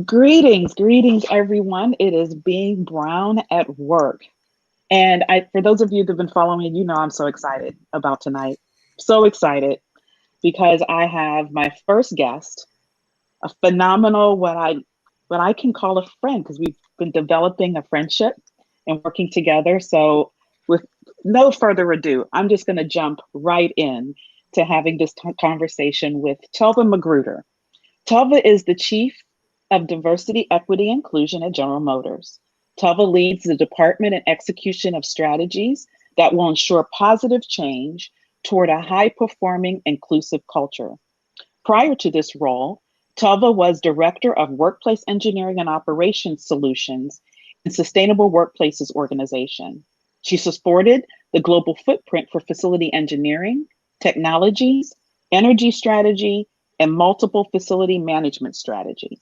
Greetings, everyone. It is Being Brown at Work. And for those of you that have been following me, you know I'm so excited about tonight. So excited because I have my first guest, a phenomenal, what I can call a friend, because we've been developing a friendship and working together. So with no further ado, I'm just going to jump right in to having this conversation with Telva McGruder. Telva is the Chief of Diversity, Equity, Inclusion at General Motors. Telva leads the department and execution of strategies that will ensure positive change toward a high performing, inclusive culture. Prior to this role, Telva was Director of Workplace Engineering and Operations Solutions in Sustainable Workplaces Organization. She supported the global footprint for facility engineering, technologies, energy strategy, and multiple facility management strategies.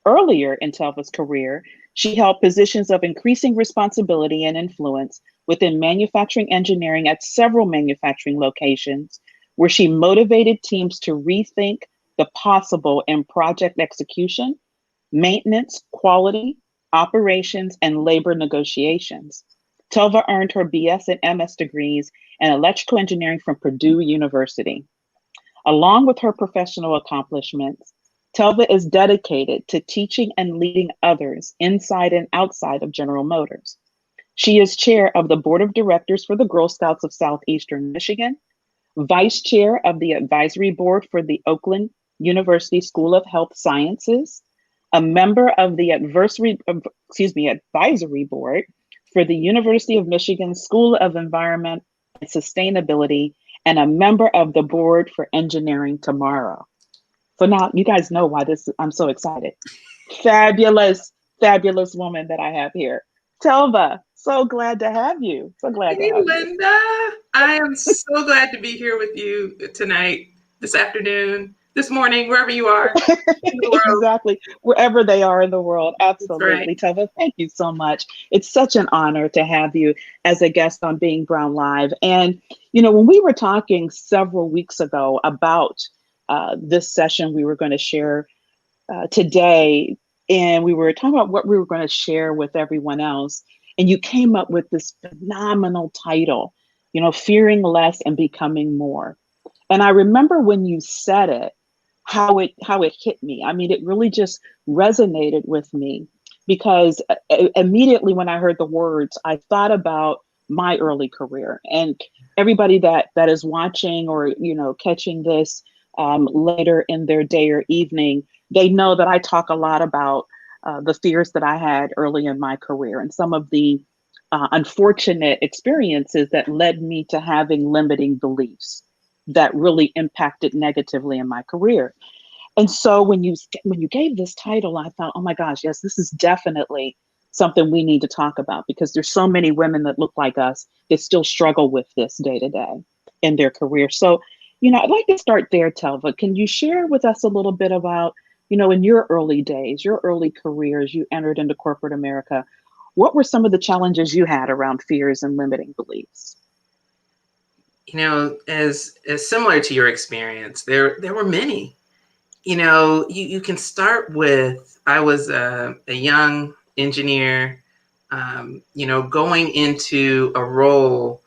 Earlier in Telva's career, she held positions of increasing responsibility and influence within manufacturing engineering at several manufacturing locations, where she motivated teams to rethink the possible in project execution, maintenance, quality, operations, and labor negotiations. Telva earned her BS and MS degrees in electrical engineering from Purdue University. Along with her professional accomplishments, Telva is dedicated to teaching and leading others inside and outside of General Motors. She is chair of the board of directors for the Girl Scouts of Southeastern Michigan, vice chair of the advisory board for the Oakland University School of Health Sciences, a member of the advisory board for the University of Michigan School of Environment and Sustainability, and a member of the board for Engineering Tomorrow. So now you guys know why I'm so excited. Fabulous, fabulous woman that I have here. Telva, so glad to have you. So glad to Hey, have you. Linda. I am so glad to be here with you tonight, this afternoon, this morning, wherever you are in the world. Exactly. Wherever they are in the world. That's right. Absolutely. Telva, thank you so much. It's such an honor to have you as a guest on Being Brown Live. And, when we were talking several weeks ago about this session we were going to share today, and we were talking about what we were going to share with everyone else, and you came up with this phenomenal title, Fearing Less and Becoming More. And I remember when you said it, how it hit me. I mean, it really just resonated with me because immediately when I heard the words, I thought about my early career. And everybody that is watching or catching this later in their day or evening, they know that I talk a lot about the fears that I had early in my career and some of the unfortunate experiences that led me to having limiting beliefs that really impacted negatively in my career. And so when you gave this title, I thought, oh my gosh, yes, this is definitely something we need to talk about because there's so many women that look like us that still struggle with this day to day in their career. So, I'd like to start there, Telva. Can you share with us a little bit about, in your early days, your early careers, you entered into corporate America. What were some of the challenges you had around fears and limiting beliefs? As similar to your experience, there were many. You can start with, I was a young engineer, going into a role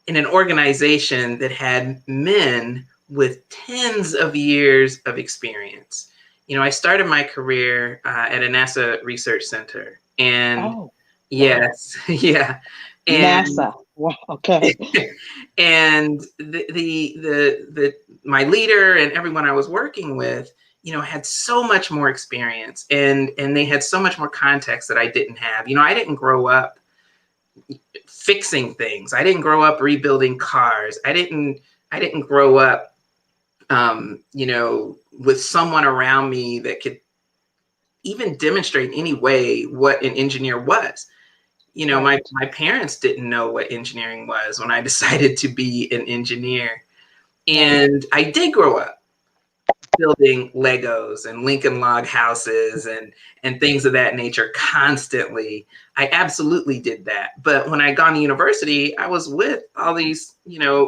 in an organization that had men with tens of years of experience. I started my career at a NASA research center, and yes, yeah, and NASA. Wow, okay. and the my leader and everyone I was working with, had so much more experience, and they had so much more context that I didn't have. I didn't grow up fixing things. I didn't grow up rebuilding cars. I didn't grow up, with someone around me that could even demonstrate in any way what an engineer was. Right. My parents didn't know what engineering was when I decided to be an engineer. And I did grow up building Legos and Lincoln log houses and things of that nature constantly. I absolutely did that. But when I got to university, I was with all these,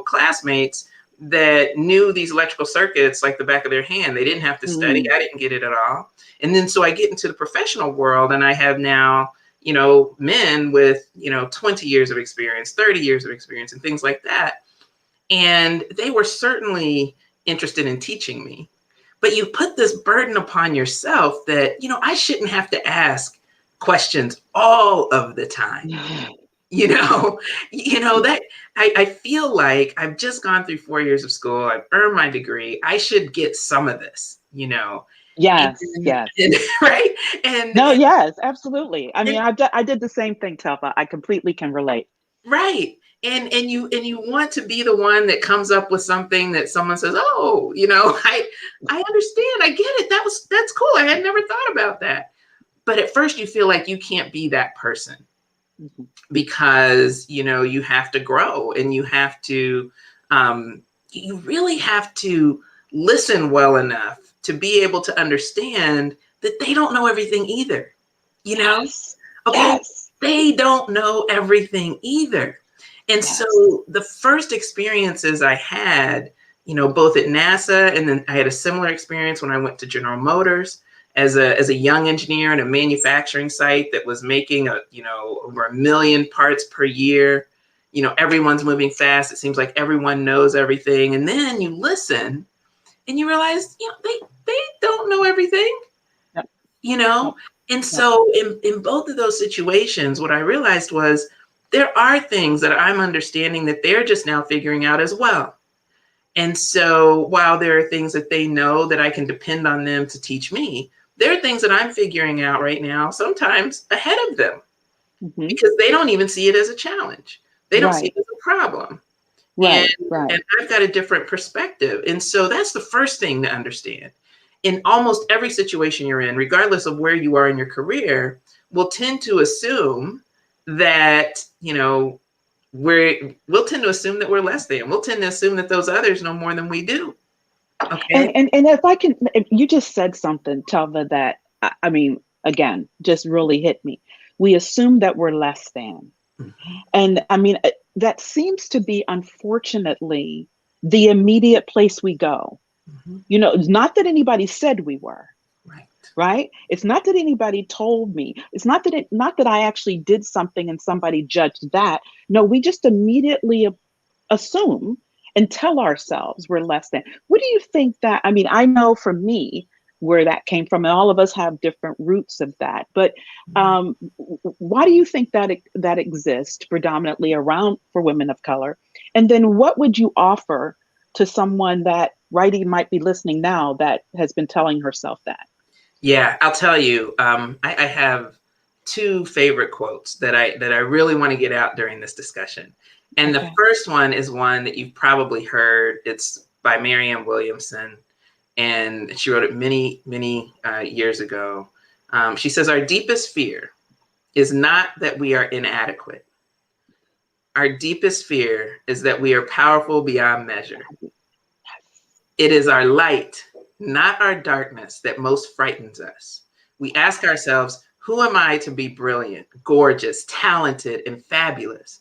classmates that knew these electrical circuits like the back of their hand. They didn't have to study. Mm. I didn't get it at all. And then so I get into the professional world, and I have now, men with, 20 years of experience, 30 years of experience, and things like that. And they were certainly interested in teaching me. But you put this burden upon yourself that, I shouldn't have to ask questions all of the time. you know that I feel like I've just gone through 4 years of school. I've earned my degree. I should get some of this, Yes, and, yes. and, right. and, No, and yes, absolutely. I mean, and I did the same thing, Telva. I completely can relate. right. And you want to be the one that comes up with something that someone says, oh, I understand, I get it, that's cool, I had never thought about that. But at first you feel like you can't be that person, Mhm. because you have to grow, and you really have to listen well enough to be able to understand that they don't know everything either. Yes, Okay, yes, they don't know everything either. And yes. so the first experiences I had, both at NASA, and then I had a similar experience when I went to General Motors as a young engineer in a manufacturing site that was making over 1 million parts per year. Everyone's moving fast. It seems like everyone knows everything. And then you listen and you realize, they don't know everything, Yep, you know? yep, And yep. so in both of those situations, what I realized was there are things that I'm understanding that they're just now figuring out as well. And so while there are things that they know that I can depend on them to teach me, there are things that I'm figuring out right now, sometimes ahead of them, Hmm. because they don't even see it as a challenge. They don't see Right, it as a problem. And, right, right. and I've got a different perspective. And so that's the first thing to understand. In almost every situation you're in, regardless of where you are in your career, we'll tend to assume that, we'll tend to assume that we're less than. We'll tend to assume that those others know more than we do. Okay. And if you just said something, Telva, that I mean, again, just really hit me. We assume that we're less than. Mhm. And I mean, that seems to be, unfortunately, the immediate place we go. Mhm. It's not that anybody said we were, Right. right? It's not that anybody told me. It's not that I actually did something and somebody judged that. No, we just immediately assume and tell ourselves we're less than. What do you think that, I mean, I know for me where that came from, and all of us have different roots of that, but Mhm. why do you think that that exists predominantly around for women of color? And then what would you offer to someone that Righty might be listening now that has been telling herself that? Yeah, I'll tell you. I have two favorite quotes that I really want to get out during this discussion. And the Okay. first one is one that you've probably heard. It's by Marianne Williamson, and she wrote it many, many years ago. She says, "Our deepest fear is not that we are inadequate. Our deepest fear is that we are powerful beyond measure. It is our light, not our darkness, that most frightens us. We ask ourselves, who am I to be brilliant, gorgeous, talented, and fabulous?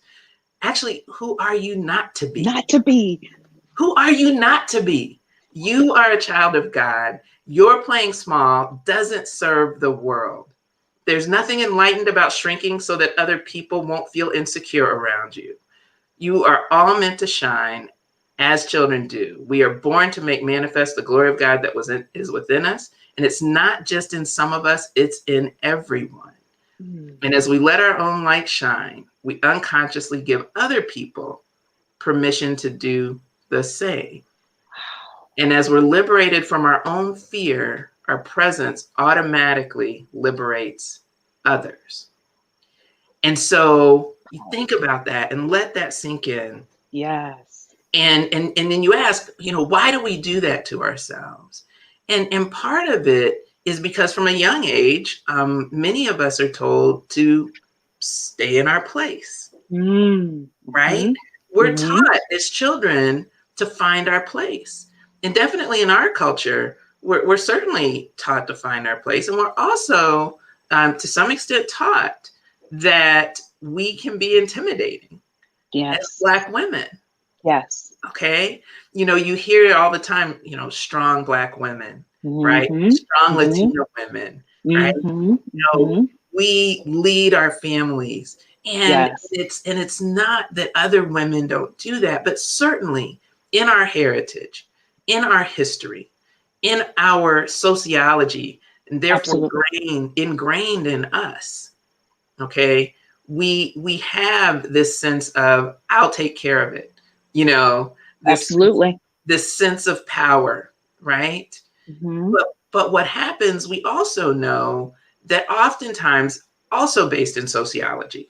Actually, who are you not to be? Not to be. Who are you not to be? You are a child of God. Your playing small doesn't serve the world. There's nothing enlightened about shrinking so that other people won't feel insecure around you. You are all meant to shine as children do. We are born to make manifest the glory of God that is within us. And it's not just in some of us, it's in everyone. Mm. And as we let our own light shine, we unconsciously give other people permission to do the same. And as we're liberated from our own fear, our presence automatically liberates others. And so you think about that and let that sink in. Yes. And then you ask, why do we do that to ourselves? And part of it is because from a young age, many of us are told to stay in our place, Mm. right? Hmm. We're Hmm. taught as children to find our place. And definitely in our culture, we're certainly taught to find our place. And we're also, to some extent, taught that we can be intimidating as Yes. Black women. Yes. Okay. You hear it all the time, strong Black women, right? Mm-hmm. Strong Mm-hmm. Latino women, right? Mm-hmm. know, Mm-hmm. we lead our families. And Yes. it's not that other women don't do that, but certainly in our heritage, in our history, in our sociology, and therefore Absolutely. ingrained in us, okay, we have this sense of I'll take care of it, you know, this Absolutely. this sense of power, right? Mm-hmm. But what happens, we also know that oftentimes, also based in sociology,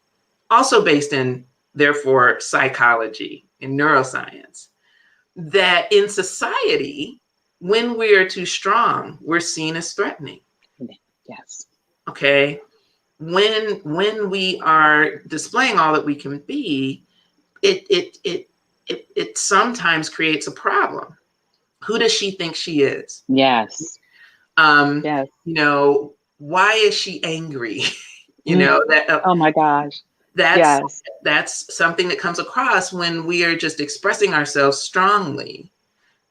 also based in, therefore, psychology and neuroscience, that in society, when we are too strong, we're seen as threatening. Yes. Okay. When we are displaying all that we can be, it sometimes creates a problem. Who does she think she is? Yes. Um, Yes. why is she angry? Mm. That Oh my gosh. that's Yes. that's something that comes across when we are just expressing ourselves strongly.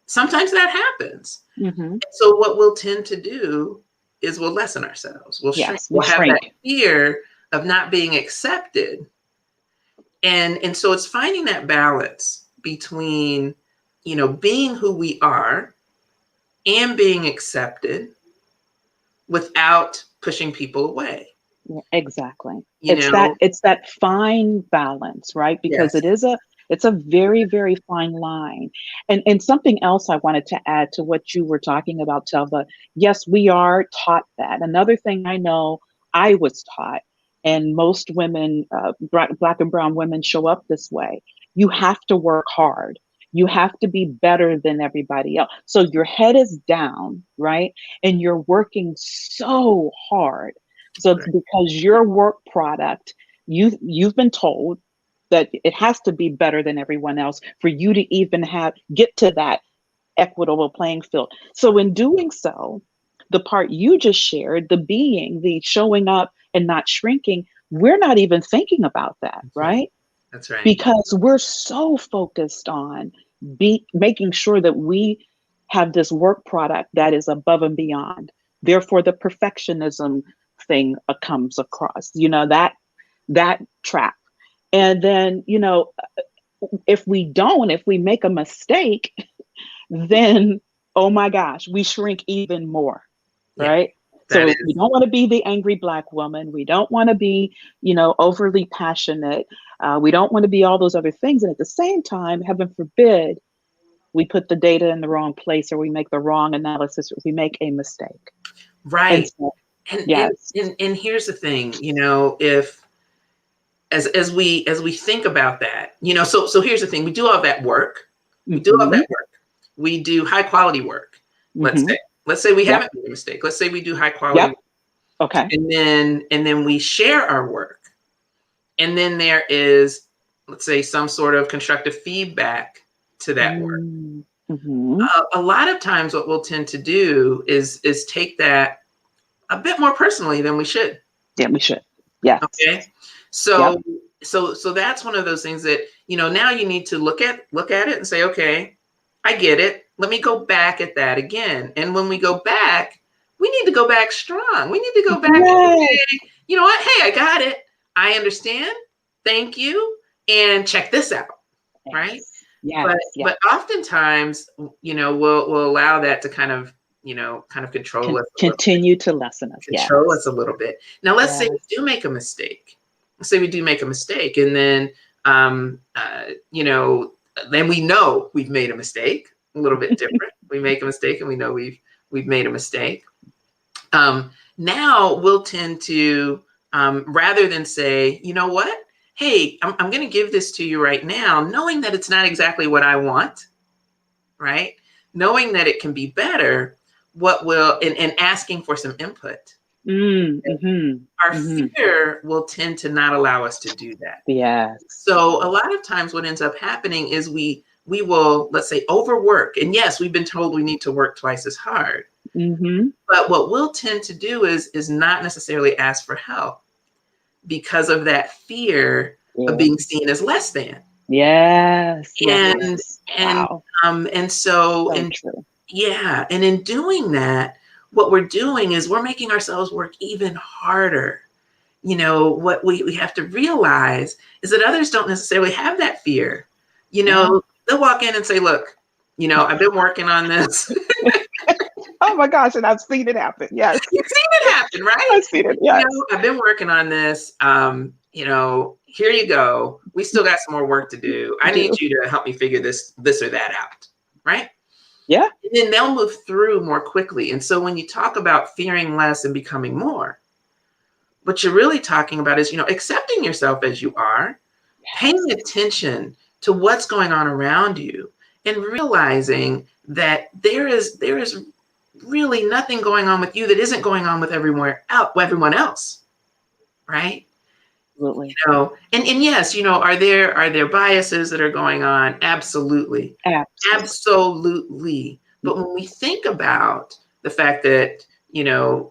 Sometimes that happens. Mm-hmm. So what we'll tend to do is we'll lessen ourselves. We'll shrink. Yes. We We'll have that shrink. fear of not being accepted. And so it's finding that balance between, being who we are and being accepted without pushing people away. Yeah, exactly. You know, It's that fine balance, right? Because yes, it's a very, very fine line. And something else I wanted to add to what you were talking about, Telva. Yes, we are taught that. Another thing I know I was taught, and most women, black and brown women show up this way. You have to work hard. You have to be better than everybody else. So your head is down, right? And you're working so hard, so it's right, because your work product, you've been told that it has to be better than everyone else for you to even get to that equitable playing field. So in doing so, the part you just shared, the showing up and not shrinking, we're not even thinking about that, that's right, right? that's right, Because we're so focused on making sure that we have this work product that is above and beyond. Therefore, the perfectionism thing comes across, that trap. And then, if we make a mistake, then, oh my gosh, we shrink even more, yeah, right? that So we is don't want to be the angry Black woman. We don't want to be, overly passionate. We don't want to be all those other things. And at the same time, heaven forbid, we put the data in the wrong place, or we make the wrong analysis, or we make a mistake. And right. so, And and yes. and, and here's the thing, if as we think about that, so here's the thing, we do all that work. We do all Mm-hmm. that work. We do high quality work. Let's Mm-hmm. say. Let's say we Yep. haven't made a mistake. Let's say we do high quality Yep. work. Okay. And then we share our work. And then there is, let's say, some sort of constructive feedback to that work. Mm-hmm. A lot of times what we'll tend to do is take that a bit more personally than we should. Yeah, we should. Yes. Okay. Yep. So that's one of those things that, now you need to look at it and say, okay, I get it. Let me go back at that again. And when we go back, we need to go back strong. We need to go back and Yes. say, you know what? Hey, I got it. I understand. Thank you. And check this out. Right. Yes. But Yes. Yes. but oftentimes, we'll allow that to kind of Continue to lessen us. control Yes. us a little bit. Now, let's say Yes. we do make a mistake. Let's say we do make a mistake, and then then we know we've made a mistake. A little bit different. We make a mistake, and we know we've made a mistake. Now we'll tend to, rather than say, you know what? Hey, I'm going to give this to you right now, knowing that it's not exactly what I want, right? Knowing that it can be better, and asking for some input. Mm-hmm. Our Mm-hmm. fear will tend to not allow us to do that. Yes. So a lot of times what ends up happening is we will, let's say, overwork. And yes, we've been told we need to work twice as hard. Mm-hmm. But what we'll tend to do is not necessarily ask for help because of that fear of Yeah. being seen as less than. Yes, yes, And yes. and Wow. and so So and true. yeah, and in doing that, what we're doing is we're making ourselves work even harder. What we have to realize is that others don't necessarily have that fear. Yeah. They'll walk in and say, look, I've been working on this. Oh my gosh, and I've seen it happen. Yes. You've seen it happen, right? I've seen it. Yes. I've been working on this. Here you go. We still got some more work to do. I need Do. you to help me figure this or that out, right? Yeah. And then they'll move through more quickly. And so when you talk about fearing less and becoming more, what you're really talking about is, accepting yourself as you are, paying attention to what's going on around you, and realizing that there is really nothing going on with you that isn't going on with everyone else, right? Absolutely. And yes, are there biases that are going on? Absolutely. Absolutely. Absolutely. But when we think about the fact that,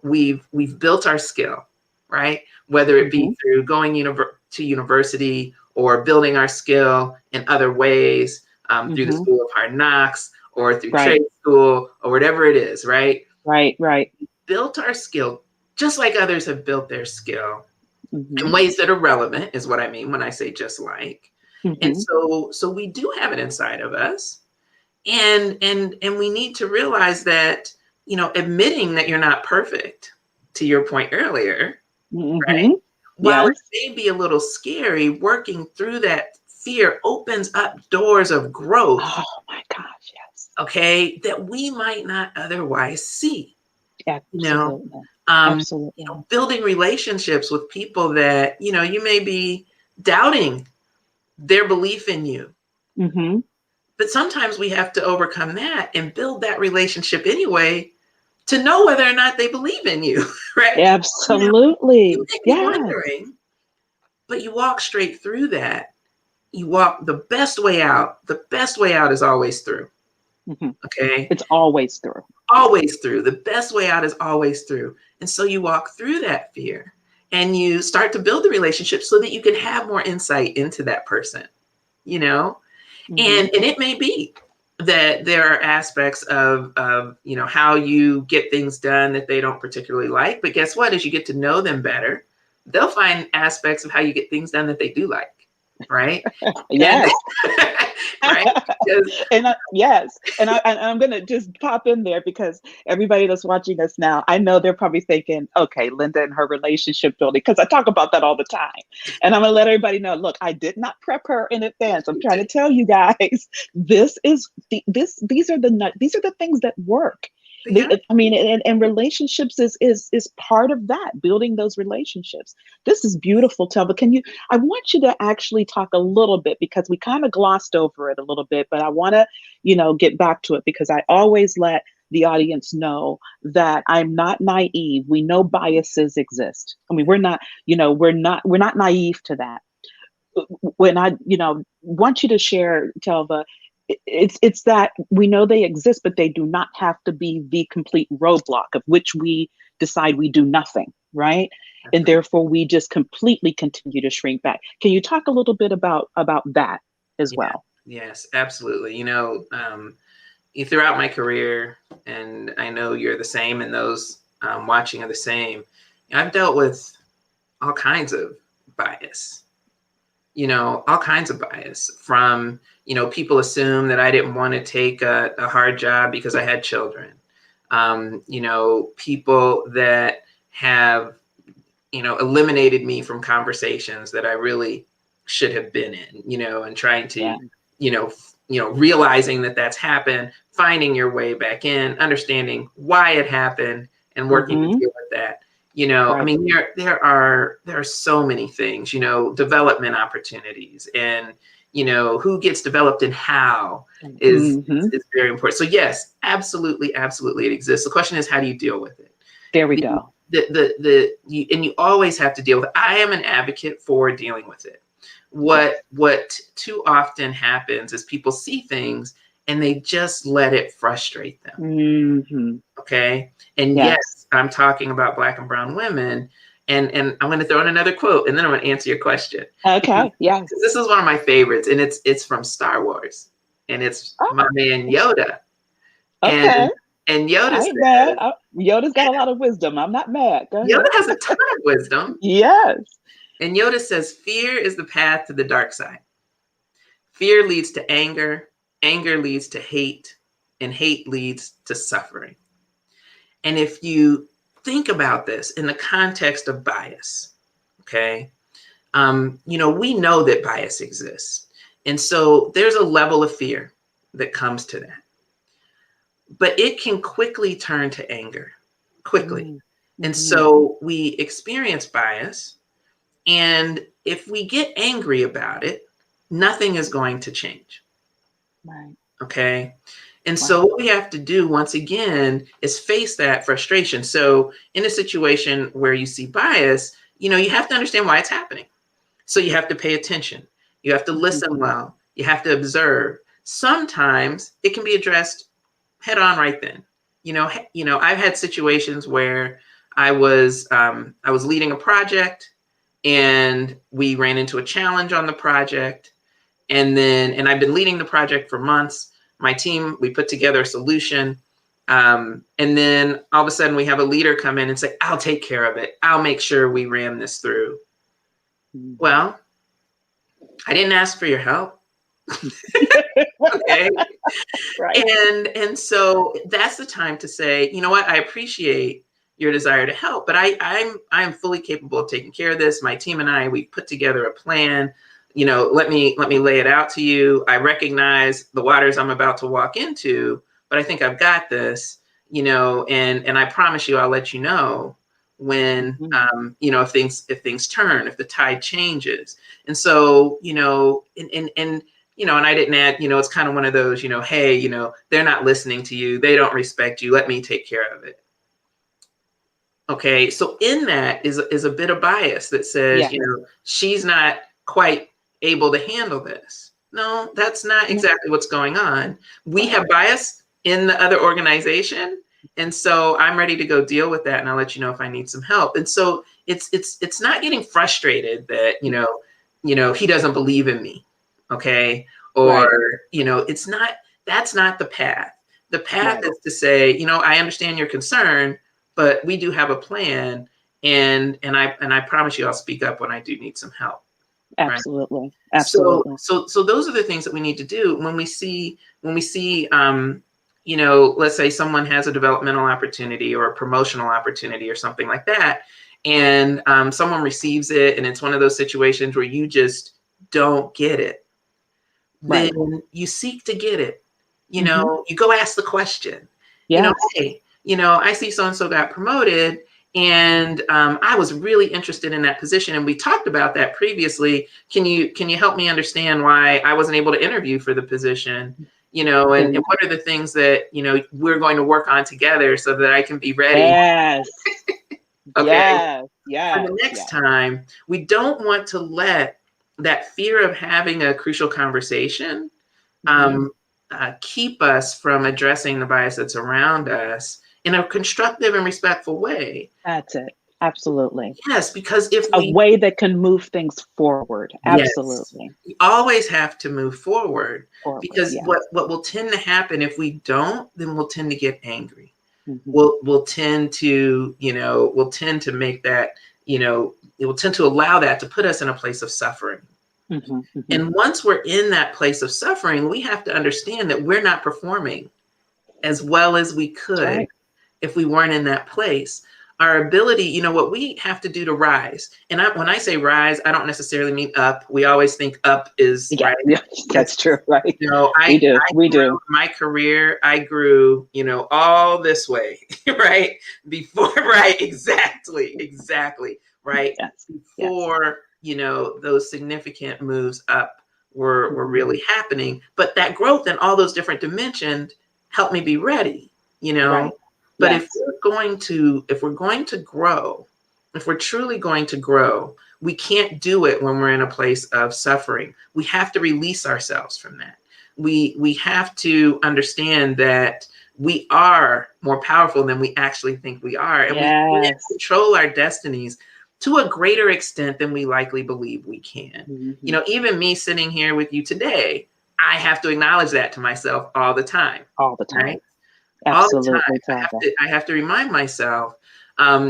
we've built our skill, right? Whether it be Mm-hmm. through going to university or building our skill in other ways, through the Mm-hmm. school of hard knocks or through Right. trade school or whatever it is, right? Right. Right. Built our skill just like others have built their skill Mm-hmm. in ways that are relevant, is what I mean when I say just like. And Mm-hmm. so we do have it inside of us. And we need to realize that, admitting that you're not perfect, to your point earlier, right? Mm-hmm. While it Yes. may be a little scary, working through that fear opens up doors of growth, Oh my gosh. Yes. okay, that we might not otherwise see. You know, Absolutely. um, Absolutely. building relationships with people that, you may be doubting their belief in you. Mm-hmm. But sometimes we have to overcome that and build that relationship anyway to know whether or not they believe in you, right? You Absolutely. may be Yes. wondering, but you walk straight through that. You walk the best way out. The best way out is always through. Mm-hmm. Okay. It's always through. Always through. The best way out is always through. And so you walk through that fear and you start to build the relationship so that you can have more insight into that person, you know? Mm-hmm. And it may be that there are aspects of how you get things done that they don't particularly like. But guess what? As you get to know them better, they'll find aspects of how you get things done that they do like, right? And Yes. right? Because Yes, and I'm gonna just pop in there because everybody that's watching us now, I know they're probably thinking, okay, Linda and her relationship building, because I talk about that all the time, and I'm gonna let everybody know. Look, I did not prep her in advance. I'm trying to tell you guys, these are the things that work. yeah, I mean, and relationships is part of that, building those relationships. This is beautiful, Telva. I want you to actually talk a little bit because we kind of glossed over it a little bit, but I want to, get back to it because I always let the audience know that I'm not naive. We know biases exist. I mean, we're not naive to that. When I, want you to share, Telva, it's that we know they exist, but they do not have to be the complete roadblock of which we decide we do nothing, right? that's And right. therefore we just completely continue to shrink back. Can you talk a little bit about that as Yeah, well? yes, absolutely. Throughout my career, and I know you're the same, and those watching are the same. I've dealt with all kinds of bias. All kinds of bias from, people assume that I didn't want to take a hard job because I had children. People that have, eliminated me from conversations that I really should have been in, and trying to, Yeah. realizing that that's happened, finding your way back in, understanding why it happened and working to Mm-hmm. deal with that. I Right. mean, there are so many things, development opportunities, and who gets developed and how is Mm-hmm. is very important. So yes, absolutely, absolutely, it exists. The question is, how do you deal with it? There we The go. and you always have to deal with it. I am an advocate for dealing with it. Yes. What too often happens is people see things and they just let it frustrate them. Mm-hmm. Okay. And Yes. yes, I'm talking about Black and brown women. and I'm going to throw in another quote, and then I'm going to answer your question. Okay. Yes. This is one of my favorites, and it's from Star Wars, and it's my Oh, man Yoda, and okay. and Yoda I ain't mad. says, Yoda's got a lot of wisdom. I'm not mad. Go Yoda ahead. has a ton of wisdom, Yes. and Yoda says, "Fear is the path to the dark side. Fear leads to anger, anger leads to hate, and hate leads to suffering." And if you think about this in the context of bias, okay, we know that bias exists. And so there's a level of fear that comes to that. But it can quickly turn to anger, quickly. And Mm-hmm. so we experience bias. And if we get angry about it, nothing is going to change. Right. Okay. And so Right. what we have to do once again is face that frustration. So in a situation where you see bias, you have to understand why it's happening. So you have to pay attention. You have to listen Mm-hmm. well. You have to observe. Sometimes it can be addressed head on right then. I've had situations where I was leading a project, and we ran into a challenge on the project, and I've been leading the project for months. My team, we put together a solution. And then all of a sudden we have a leader come in and say, "I'll take care of it. I'll make sure we ram this through." Mm-hmm. Well, I didn't ask for your help. Okay. Right. And so that's the time to say, you know what, I appreciate your desire to help, but I'm fully capable of taking care of this. My team and we put together a plan. Let me lay it out to you. I recognize the waters I'm about to walk into, but I think I've got this, and I promise you I'll let you know when Mm-hmm. if things turn, if the tide changes. And so, and I didn't add, it's kind of one of those, hey, they're not listening to you. They don't respect you. Let me take care of it. Okay. So in that is a bit of bias that says, Yes. she's not quite able to handle this. No, that's not exactly what's going on. We Right. have bias in the other organization. And so I'm ready to go deal with that. And I'll let you know if I need some help. And so it's not getting frustrated that, he doesn't believe in me. Okay. Or, Right. that's not the path. The path Right. is to say, I understand your concern, but we do have a plan. And I promise you I'll speak up when I do need some help. Right. Absolutely. So Absolutely. so so those are the things that we need to do when we see let's say someone has a developmental opportunity or a promotional opportunity or something like that, and someone receives it, and it's one of those situations where you just don't get it. Right. Then you seek to get it. Mm-hmm. You go ask the question. Yes. Hey, I see so and so got promoted, and I was really interested in that position, and we talked about that previously. Can you help me understand why I wasn't able to interview for the position? And And what are the things that we're going to work on together so that I can be ready? yes. Okay, Yes. for Yes. the next Yes. time. We don't want to let that fear of having a crucial conversation Mm-hmm. um, keep us from addressing the bias that's around us in a constructive and respectful way. That's it. Absolutely. Yes, because if A we, way that can move things forward. yes, Absolutely. we always have to move forward, Forward. because Yes. what will tend to happen if we don't, then we'll tend to get angry. Mm-hmm. We'll tend to, we'll tend to make that, it will tend to allow that to put us in a place of suffering. Mm-hmm. Mm-hmm. And once we're in that place of suffering, we have to understand that we're not performing as well as we That's could right. if we weren't in that place. Our ability, what we have to do to rise. And when I say rise, I don't necessarily mean up. We always think up is Yeah. right. Yeah. That's true. Right. I, We do. I We grew do. my career, I grew, all this way, right? Before, right? Exactly, right? Yes. Yes. Before, those significant moves up were Mm-hmm. really happening. But that growth in all those different dimensions helped me be ready, you know. Right. But if Yes. we're going to grow, if we're truly going to grow, we can't do it when we're in a place of suffering. We have to release ourselves from that. We have to understand that we are more powerful than we actually think we are, and we can't Yes. control our destinies to a greater extent than we likely believe we can. Mm-hmm. Even me sitting here with you today, I have to acknowledge that to myself all the time. All the time. Right? All the Absolutely, time. Telva. I have to remind myself,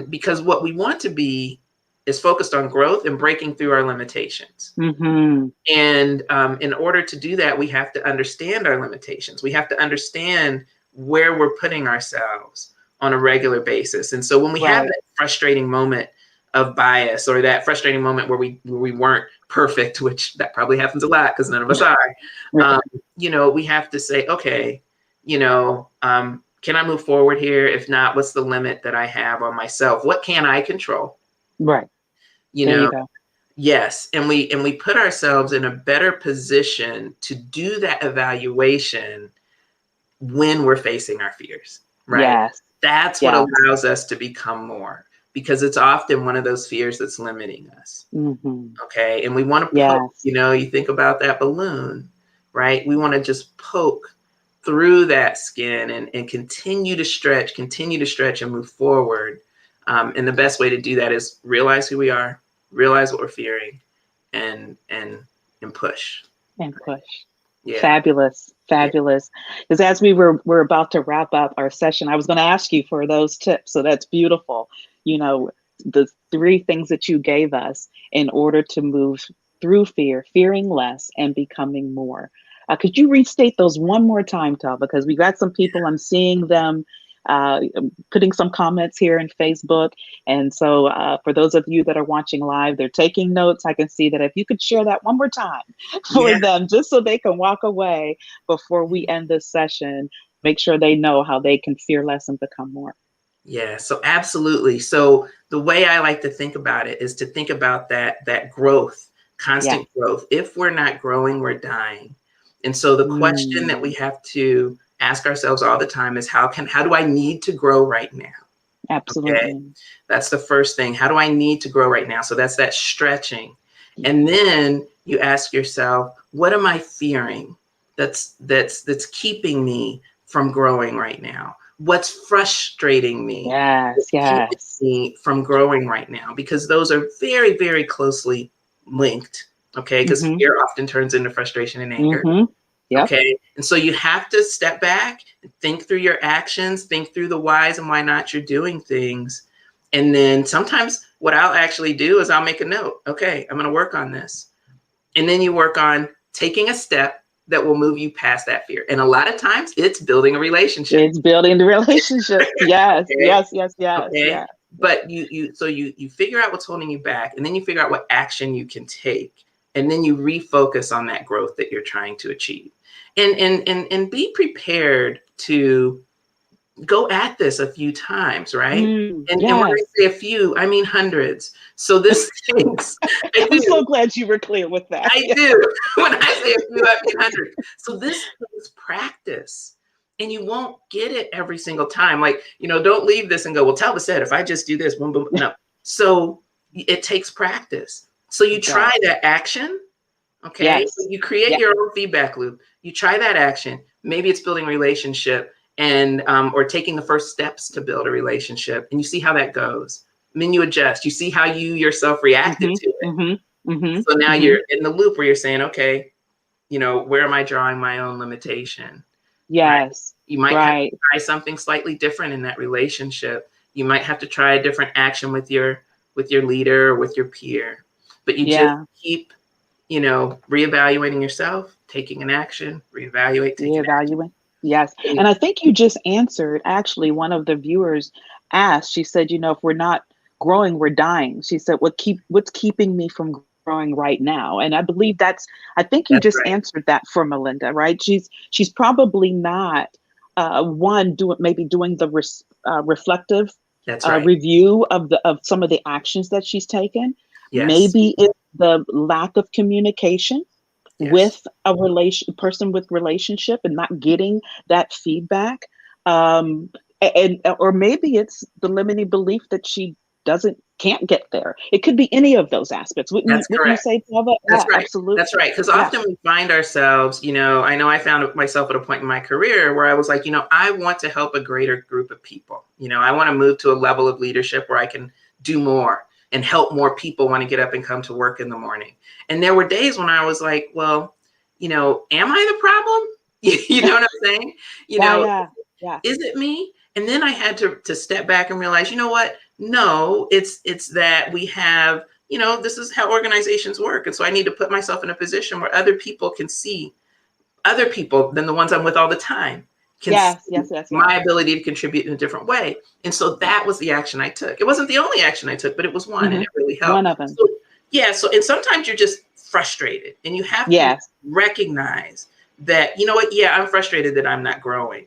because what we want to be is focused on growth and breaking through our limitations. Mm-hmm. And in order to do that, we have to understand our limitations. We have to understand where we're putting ourselves on a regular basis. And so when we have that frustrating moment of bias, or that frustrating moment where we weren't perfect, which that probably happens a lot because none of us are, we have to say, okay, can I move forward here? If not, what's the limit that I have on myself? What can I control? Right. There you go. Yes. And we put ourselves in a better position to do that evaluation when we're facing our fears, right? Yes. That's what allows us to become more, because it's often one of those fears that's limiting us. Mm-hmm. Okay. And we want to poke, you think about that balloon, right? We want to just poke through that skin and continue to stretch and move forward. And the best way to do that is realize who we are, realize what we're fearing, and push. And push. Yeah. Fabulous. Because as we're about to wrap up our session, I was going to ask you for those tips. So that's beautiful. The 3 things that you gave us in order to move through fear, fearing less and becoming more. Could you restate those one more time, Tal? Because we got some people, I'm seeing them putting some comments here in Facebook. And so for those of you that are watching live, they're taking notes. I can see that if you could share that one more time for them, just so they can walk away before we end this session, make sure they know how they can fear less and become more. Yeah, so absolutely. So the way I like to think about it is to think about that growth, constant growth. If we're not growing, we're dying. And so the question that we have to ask ourselves all the time is how do I need to grow right now? Absolutely. Okay? That's the first thing. How do I need to grow right now? So that's that stretching. And then you ask yourself, what am I fearing that's keeping me from growing right now? What's frustrating me? Keeping me from growing right now? Because those are very, very closely linked. Okay, because fear often turns into frustration and anger. Okay, and so you have to step back and think through your actions, think through the whys and why not you're doing things. And then sometimes what I'll actually do is I'll make a note. Okay, I'm going to work on this. And then you work on taking a step that will move you past that fear. And a lot of times it's building a relationship. It's building the relationship. Yes, yes. Okay. But you figure out what's holding you back, and then you figure out what action you can take. And then you refocus on that growth that you're trying to achieve. And be prepared to go at this a few times, right? And when I say a few, I mean hundreds. So this takes. I'm so glad you were clear with that. I do. When I say a few, I mean hundreds. So this takes practice. And you won't get it every single time. Like, don't leave this and go, well, Telva said, if I just do this, boom, boom. No. So it takes practice. So you try that action. Okay. So you create your own feedback loop. You try that action. Maybe it's building a relationship and or taking the first steps to build a relationship, and you see how that goes. And then you adjust. You see how you yourself reacted to it. So now you're in the loop where you're saying, okay, where am I drawing my own limitation? Right? You might have to try something slightly different in that relationship. You might have to try a different action with your leader or with your peer. But you just keep, reevaluating yourself, taking an action, reevaluate. Yes. And I think you just answered, actually, one of the viewers asked, she said, if we're not growing, we're dying. She said, what's keeping me from growing right now? And I believe I think you just answered that for Melinda, right? She's probably not doing the reflective review of some of the actions that she's taken. Maybe it's the lack of communication with a person with relationship and not getting that feedback. Or maybe it's the limiting belief that she can't get there. It could be any of those aspects. Wouldn't you say, Telva? That's right. Absolutely. That's right. Because often we find ourselves, I know I found myself at a point in my career where I was like, I want to help a greater group of people. I want to move to a level of leadership where I can do more. and help more people want to get up and come to work in the morning. And there were days when I was like, well, am I the problem? You know what I'm saying? Yeah. Is it me? And then I had to step back and realize, you know what? No, it's that we have, this is how organizations work. And so I need to put myself in a position where other people can see other people than the ones I'm with all the time can see my ability to contribute in a different way. And so that was the action I took. It wasn't the only action I took, but it was one, and it really helped. One of them. So, and sometimes you're just frustrated, and you have to recognize that, you know what? Yeah, I'm frustrated that I'm not growing.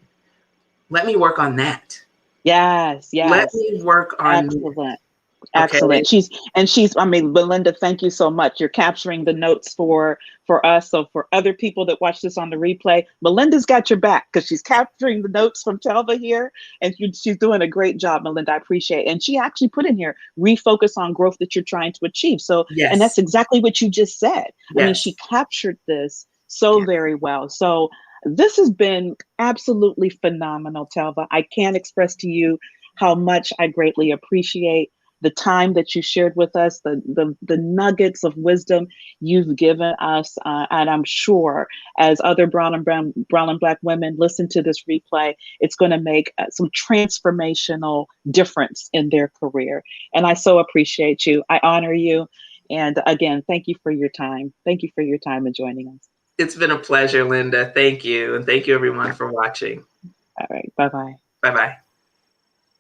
Let me work on that. Yes. Let me work on Excellent. Excellent. Belinda, thank you so much. You're capturing the notes for us. So for other people that watch this on the replay, Melinda's got your back because she's capturing the notes from Telva here, and she's doing a great job, Melinda. I appreciate it. And she actually put in here, refocus on growth that you're trying to achieve. So, and that's exactly what you just said. I mean, she captured this so very well. So this has been absolutely phenomenal, Telva. I can't express to you how much I greatly appreciate the time that you shared with us, the nuggets of wisdom you've given us. And I'm sure as other brown and black women listen to this replay, it's going to make some transformational difference in their career. And I so appreciate you. I honor you. And again, thank you for your time. Thank you for your time and joining us. It's been a pleasure, Linda. Thank you. And thank you everyone for watching. All right. Bye-bye. Bye-bye.